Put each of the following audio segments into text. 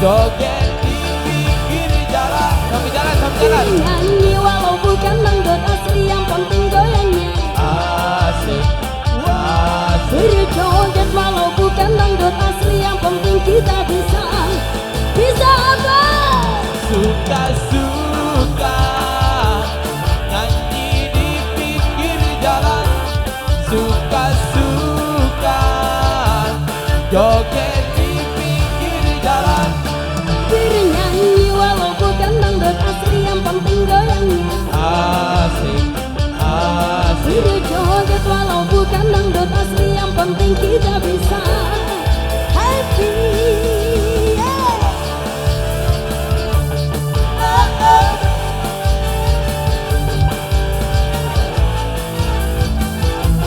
joget di pinggir jalan. Sambil jalan, sambil jalan. Nyanyi walau bukan dangdut asli, yang penting goyangnya Asik, asik. berjoget walau bukan dangdut asli, yang penting kita bisa apa? Suka-suka nyanyi di pinggir jalan. Suka-suka joget di pinggir jalan. Bernyanyi walau bukan dangdut asli, yang penting goyangnya Asik, asik. berjoget walau bukan dangdut asli, yang penting kita bisa happy.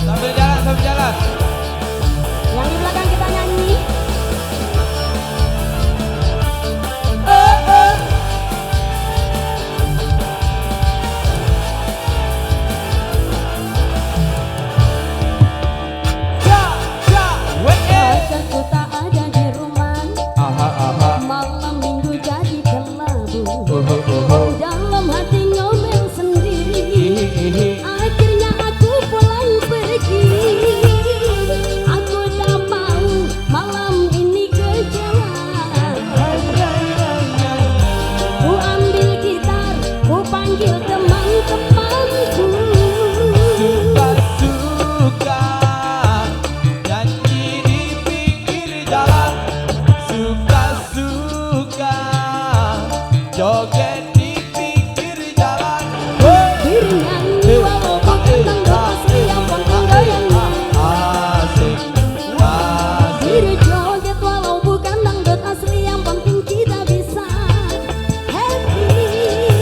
Sambil jalan, sambil jalan. Yang di belakang kita nyanyi. Pacarku tak ada di rumah, malam minggu jadi kelabu. Dalam hati ngomel sendiri, akhirnya aku pulang pergi. Aku tak mau malam ini kecewa. Ku ambil gitar, ku panggil teman-temanku. Suka-suka nyanyi di pinggir jalan. Suka-suka joget di pinggir jalan. Bernyanyi walau bukan dangdut asli, yang penting goyangnya Asik, asik. berjoget walau bukan dangdut asli, yang penting kita bisa happy.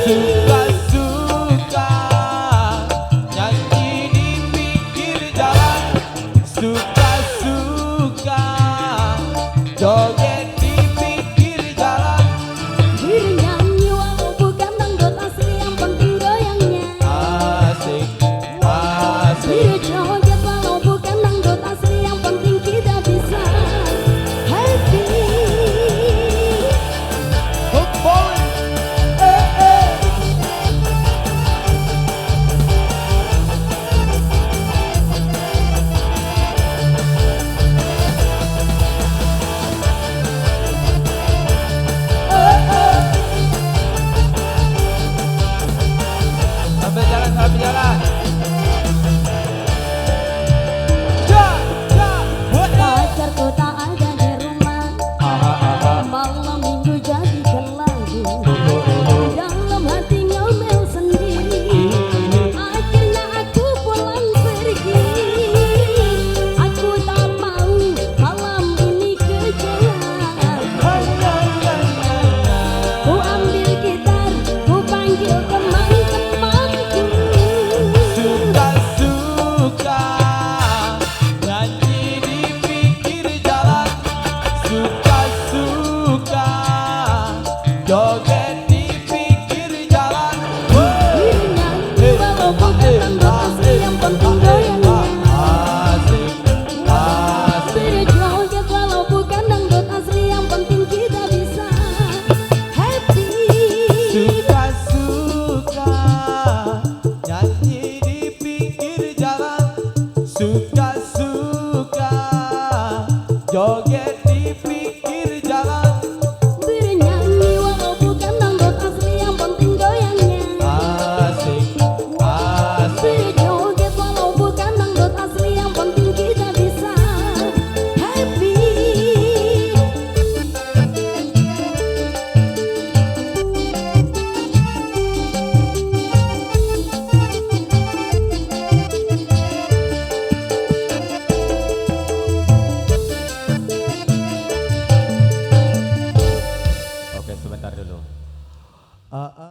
Suka-suka nyanyi di pinggir jalan. Suka-suka joget di pinggir jalan. Bernyanyi walau bukan dangdut asli, yang penting goyangnya Asik, asik. berjoget walau bukan dangdut asli, yang penting kita bisa happy. Hook boy. Sambil jalan, sambil jalan. Ja, ja, buat Pacarku tak ada di rumah, malam minggu jadi kelabu. Dalam hati ngomel sendiri, akhirnya aku pulang pergi. Aku tak mau malam ini kecewa. Ku ambil gitar, ku panggil teman-temanku. Suka-suka nyanyi di pinggir jalan. Suka-suka joget di pinggir jalan. Bernyanyi walau bukan dangdut